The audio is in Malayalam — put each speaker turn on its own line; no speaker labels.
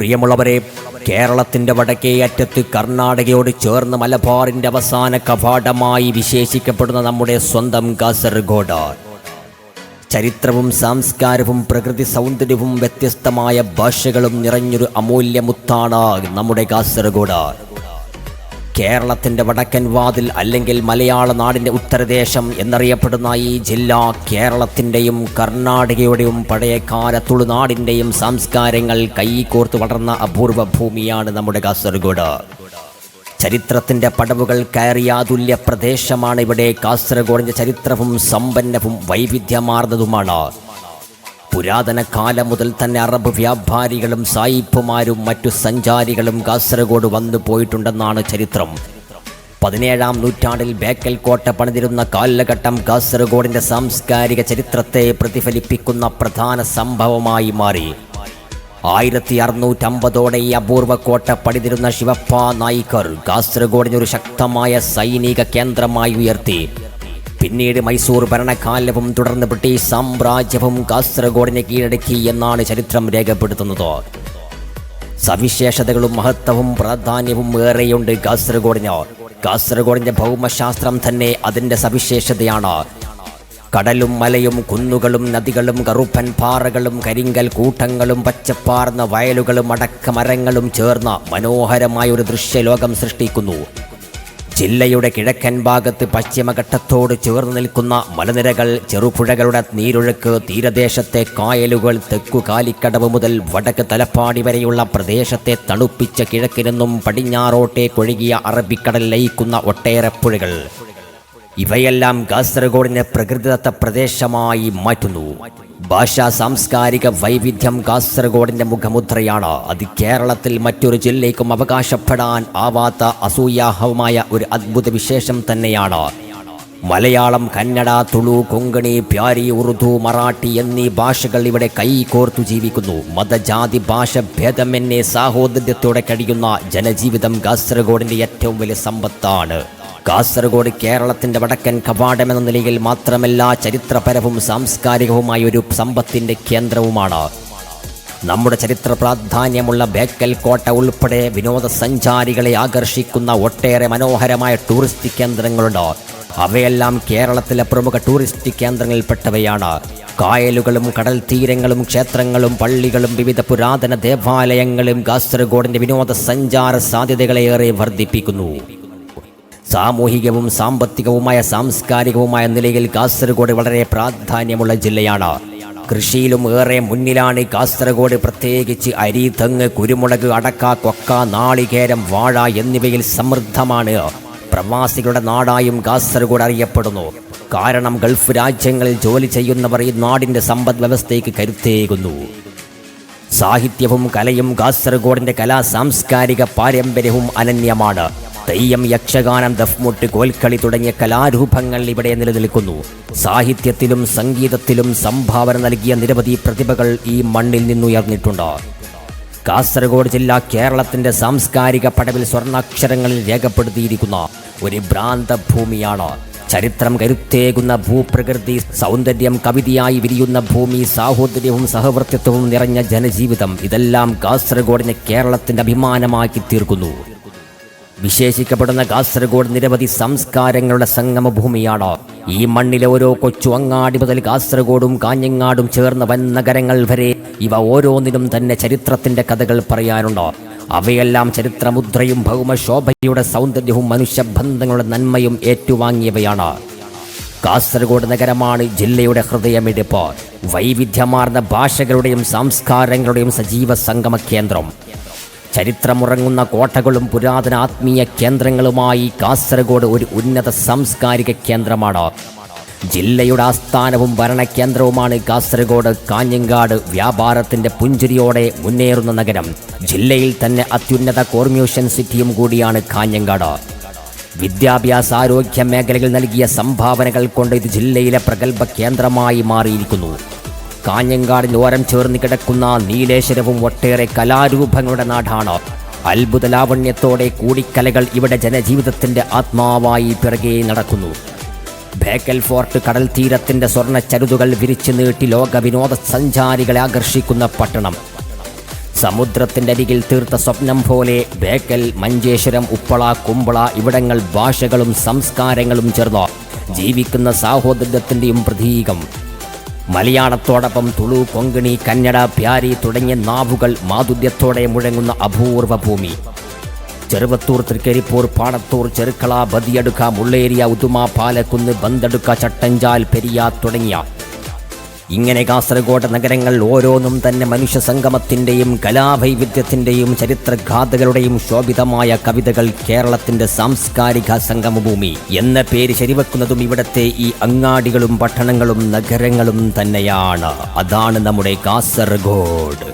പ്രിയമുള്ളവരെ, കേരളത്തിൻ്റെ വടക്കേ അറ്റത്ത് കർണാടകയോട് ചേർന്ന് മലബാറിൻ്റെ അവസാന കവാടമായി വിശേഷിക്കപ്പെടുന്ന നമ്മുടെ സ്വന്തം കാസർഗോഡ്. ചരിത്രവും സംസ്കാരവും പ്രകൃതി സൗന്ദര്യവും വ്യത്യസ്തമായ ഭാഷകളും നിറഞ്ഞൊരു അമൂല്യമുത്താണ് നമ്മുടെ കാസർഗോഡ്. കേരളത്തിൻ്റെ വടക്കൻ വാതിൽ അല്ലെങ്കിൽ മലയാള നാടിൻ്റെ ഉത്തരദേശം എന്നറിയപ്പെടുന്ന ഈ ജില്ല കേരളത്തിൻ്റെയും കർണാടകയുടെയും പഴയകാല തുളുനാടിൻ്റെയും സംസ്കാരങ്ങൾ കൈകോർത്ത് വളർന്ന അപൂർവ ഭൂമിയാണ് നമ്മുടെ കാസർഗോഡ്. ചരിത്രത്തിൻ്റെ പടവുകൾ കയറിയ അതുല്യ പ്രദേശമാണ് ഇവിടെ. കാസർഗോഡിൻ്റെ ചരിത്രവും സമ്പന്നവും വൈവിധ്യമാർന്നതുമാണ്. പുരാതന കാലം മുതൽ തന്നെ അറബ് വ്യാപാരികളും സായിപ്പുമാരും മറ്റു സഞ്ചാരികളും കാസർഗോഡ് വന്നു പോയിട്ടുണ്ടെന്നാണ് ചരിത്രം. 17-ാം നൂറ്റാണ്ടിൽ ബേക്കൽ കോട്ട പണിതിരുന്ന കാലഘട്ടം കാസർഗോഡിൻ്റെ സാംസ്കാരിക ചരിത്രത്തെ പ്രതിഫലിപ്പിക്കുന്ന പ്രധാന സംഭവമായി മാറി. 1650ഓടെ ഈ അപൂർവ കോട്ട പണിതിരുന്ന ശിവപ്പ നായിക്കർ കാസർഗോഡിനൊരു ശക്തമായ സൈനിക കേന്ദ്രമായി ഉയർത്തി. പിന്നീട് മൈസൂർ ഭരണകാലവും തുടർന്ന് ബ്രിട്ടീഷ് സാമ്രാജ്യവും കാസർഗോഡിനെ കീഴടക്കി എന്നാണ് ചരിത്രം രേഖപ്പെടുത്തുന്നത്. സവിശേഷതകളും മഹത്വവും പ്രാധാന്യവും ഏറെയുണ്ട് കാസർഗോഡിന്. കാസർഗോഡിൻ്റെ ഭൗമശാസ്ത്രം തന്നെ അതിൻ്റെ സവിശേഷതയാണ്. കടലും മലയും കുന്നുകളും നദികളും കറുപ്പൻ പാറകളും കരിങ്കൽ കൂട്ടങ്ങളും പച്ചപ്പാർന്ന വയലുകളും അടക്കമരങ്ങളും ചേർന്ന മനോഹരമായൊരു ദൃശ്യലോകം സൃഷ്ടിക്കുന്നു. ജില്ലയുടെ കിഴക്കൻ ഭാഗത്ത് പശ്ചിമഘട്ടത്തോട് ചേർന്ന് നിൽക്കുന്ന മലനിരകൾ, ചെറുപുഴകളുടെ നീരൊഴുക്ക്, തീരദേശത്തെ കായലുകൾ, തെക്കു കാലിക്കടവ് മുതൽ വടക്ക് തലപ്പാടി വരെയുള്ള പ്രദേശത്തെ തണുപ്പിച്ച കിഴക്കിനെന്നും പടിഞ്ഞാറോട്ടേക്കൊഴുകിയ അറബിക്കടൽ ലയിക്കുന്ന ഒട്ടേറെ പുഴകൾ, ഇവയെല്ലാം കാസർഗോഡിനെ പ്രകൃതിദത്ത പ്രദേശമായി മാറ്റുന്നു. ഭാഷാ സാംസ്കാരിക വൈവിധ്യം കാസർഗോഡിൻ്റെ മുഖമുദ്രയാണ്. അത് കേരളത്തിൽ മറ്റൊരു ജില്ലയ്ക്കും അവകാശപ്പെടാൻ ആവാത്ത അസൂയാഹമായ ഒരു അദ്ഭുത വിശേഷം തന്നെയാണ്. മലയാളം, കന്നഡ, തുളു, കൊങ്കണി, പ്യാരി, ഉറുദു, മറാഠി എന്നീ ഭാഷകൾ ഇവിടെ കൈകോർത്തു ജീവിക്കുന്നു. മതജാതി ഭാഷ ഭേദമെന്നെ സാഹോദര്യത്തോടെ കഴിയുന്ന ജനജീവിതം കാസർഗോഡിൻ്റെ ഏറ്റവും വലിയ സമ്പത്താണ്. കാസർഗോഡ് കേരളത്തിൻ്റെ വടക്കൻ കവാടമെന്ന നിലയിൽ മാത്രമല്ല, ചരിത്രപരവും സാംസ്കാരികവുമായ ഒരു സമ്പത്തിൻ്റെ കേന്ദ്രവുമാണ്. നമ്മുടെ ചരിത്ര പ്രാധാന്യമുള്ള ബേക്കൽ കോട്ട ഉൾപ്പെടെ വിനോദസഞ്ചാരികളെ ആകർഷിക്കുന്ന ഒട്ടേറെ മനോഹരമായ ടൂറിസ്റ്റ് കേന്ദ്രങ്ങളുണ്ട്. അവയെല്ലാം കേരളത്തിലെ പ്രമുഖ ടൂറിസ്റ്റ് കേന്ദ്രങ്ങളിൽപ്പെട്ടവയാണ്. കായലുകളും കടൽ തീരങ്ങളും ക്ഷേത്രങ്ങളും പള്ളികളും വിവിധ പുരാതന ദേവാലയങ്ങളും കാസർഗോഡിൻ്റെ വിനോദസഞ്ചാര സാധ്യതകളേറെ വർദ്ധിപ്പിക്കുന്നു. സാമൂഹികവും സാമ്പത്തികവുമായ സാംസ്കാരികവുമായ നിലയിൽ കാസർഗോഡ് വളരെ പ്രാധാന്യമുള്ള ജില്ലയാണ്. കൃഷിയിലും ഏറെ മുന്നിലാണ് കാസർഗോഡ്. പ്രത്യേകിച്ച് അരി, തെങ്ങ്, കുരുമുളക്, അടക്ക, കൊക്ക, നാളികേരം, വാഴ എന്നിവയിൽ സമൃദ്ധമാണ്. പ്രവാസികളുടെ നാടായും കാസർഗോഡ് അറിയപ്പെടുന്നു. കാരണം ഗൾഫ് രാജ്യങ്ങളിൽ ജോലി ചെയ്യുന്നവർ ഈ നാടിൻ്റെ സമ്പദ് വ്യവസ്ഥയ്ക്ക് കരുത്തേകുന്നു. സാഹിത്യവും കലയും കാസർഗോഡിൻ്റെ കലാ സാംസ്കാരിക പാരമ്പര്യവും അനന്യമാണ്. തെയ്യം, യക്ഷഗാനം, ദഫ്മുട്ട്, കോൽക്കളി തുടങ്ങിയ കലാരൂപങ്ങൾ ഇവിടെ നിലനിൽക്കുന്നു. സാഹിത്യത്തിലും സംഗീതത്തിലും സംഭാവന നൽകിയ നിരവധി പ്രതിഭകൾ ഈ മണ്ണിൽ നിന്നുയർന്നിട്ടുണ്ട്. കാസർഗോഡ് ജില്ല കേരളത്തിൻ്റെ സാംസ്കാരിക പടവിൽ സ്വർണ്ണാക്ഷരങ്ങളിൽ രേഖപ്പെടുത്തിയിരിക്കുന്ന ഒരു ഭ്രാന്തഭൂമിയാണ്. ചരിത്രം കരുത്തേകുന്ന ഭൂപ്രകൃതി, സൗന്ദര്യം കവിതയായി വിരിയുന്ന ഭൂമി, സാഹോദര്യവും സഹവർത്തിത്വവും നിറഞ്ഞ ജനജീവിതം, ഇതെല്ലാം കാസർഗോഡിനെ കേരളത്തിൻ്റെ അഭിമാനമാക്കി തീർക്കുന്നു. വിശേഷിക്കപ്പെടുന്ന കാസർഗോഡ് നിരവധി സംസ്കാരങ്ങളുടെ സംഗമഭൂമിയാണ്. ഈ മണ്ണിലെ ഓരോ കൊച്ചു അങ്ങാടി മുതൽ കാസർഗോഡും കാഞ്ഞങ്ങാടും ചേർന്ന വൻ നഗരങ്ങൾ വരെ ഇവ ഓരോന്നിനും തന്നെ ചരിത്രത്തിൻ്റെ കഥകൾ പറയാനുണ്ട്. അവയെല്ലാം ചരിത്രമുദ്രയും ഭൗമശോഭയുടെ സൗന്ദര്യവും മനുഷ്യബന്ധങ്ങളുടെ നന്മയും ഏറ്റുവാങ്ങിയവയാണ്. കാസർഗോഡ് നഗരമാണ് ജില്ലയുടെ ഹൃദയമിടിപ്പ്. വൈവിധ്യമാർന്ന ഭാഷകളുടെയും സംസ്കാരങ്ങളുടെയും സജീവ സംഗമ കേന്ദ്രം. ചരിത്രമുറങ്ങുന്ന കോട്ടകളും പുരാതന ആത്മീയ കേന്ദ്രങ്ങളുമായി കാസർഗോഡ് ഒരു ഉന്നത സാംസ്കാരിക കേന്ദ്രമാണ്. ജില്ലയുടെ ആസ്ഥാനവും ഭരണകേന്ദ്രവുമാണ് കാസർഗോഡ്. കാഞ്ഞങ്ങാട് വ്യാപാരത്തിൻ്റെ പുഞ്ചിരിയോടെ മുന്നേറുന്ന നഗരം. ജില്ലയിൽ തന്നെ അത്യുന്നത കോർമ്യൂഷൻ സിറ്റിയും കൂടിയാണ് കാഞ്ഞങ്ങാട്. വിദ്യാഭ്യാസ, ആരോഗ്യ മേഖലകൾ നൽകിയ സംഭാവനകൾ കൊണ്ട് ഇത് ജില്ലയിലെ പ്രഗത്ഭ കേന്ദ്രമായി മാറിയിരിക്കുന്നു. കാഞ്ഞങ്ങാടിനോരം ചേർന്ന് കിടക്കുന്ന നീലേശ്വരവും ഒട്ടേറെ കലാരൂപങ്ങളുടെ നാടാണ്. അത്ഭുത ലാവണ്യത്തോടെ കൂടിക്കലകൾ ഇവിടെ ജനജീവിതത്തിൻ്റെ ആത്മാവായി പിറകെ നടക്കുന്നു. ബേക്കൽ ഫോർട്ട് കടൽ തീരത്തിൻ്റെ സ്വർണ്ണ ചരുതുകൾ വിരിച്ചു നീട്ടി ലോക വിനോദസഞ്ചാരികളെ ആകർഷിക്കുന്ന പട്ടണം. സമുദ്രത്തിൻ്റെ അരികിൽ തീർത്ത സ്വപ്നം പോലെ ബേക്കൽ, മഞ്ചേശ്വരം, ഉപ്പള, കുമ്പള ഇവിടങ്ങൾ ഭാഷകളും സംസ്കാരങ്ങളും ചേർന്ന് ജീവിക്കുന്ന സാഹോദര്യത്തിൻ്റെയും പ്രതീകം. മലയാളത്തോടൊപ്പം തുളു, കൊങ്കണി, കന്നഡ, പ്യാരി തുടങ്ങിയ നാവുകൾ മാധുര്യത്തോടെ മുഴങ്ങുന്ന അപൂർവ ഭൂമി. ചെറുവത്തൂർ, തൃക്കരിപ്പൂർ, പാണത്തൂർ, ചെറുക്കള, ബദിയടുക്ക, മുള്ളേരിയ, ഉദുമ, പാലക്കുന്ന്, ബന്തടുക്ക, ചട്ടഞ്ചാൽ, പെരിയ തുടങ്ങിയ ഇങ്ങനെ കാസർഗോഡ് നഗരങ്ങൾ ഓരോന്നും തന്നെ മനുഷ്യ സംഗമത്തിൻ്റെയും കലാവൈവിധ്യത്തിൻ്റെയും ചരിത്രഗാഥകളുടെയും ശോഭിതമായ കവിതകൾ. കേരളത്തിൻ്റെ സാംസ്കാരിക സംഗമഭൂമി എന്ന പേര് ശരിവെക്കുന്നതും ഇവിടത്തെ ഈ അങ്ങാടികളും പട്ടണങ്ങളും നഗരങ്ങളും തന്നെയാണ്. അതാണ് നമ്മുടെ കാസർഗോഡ്.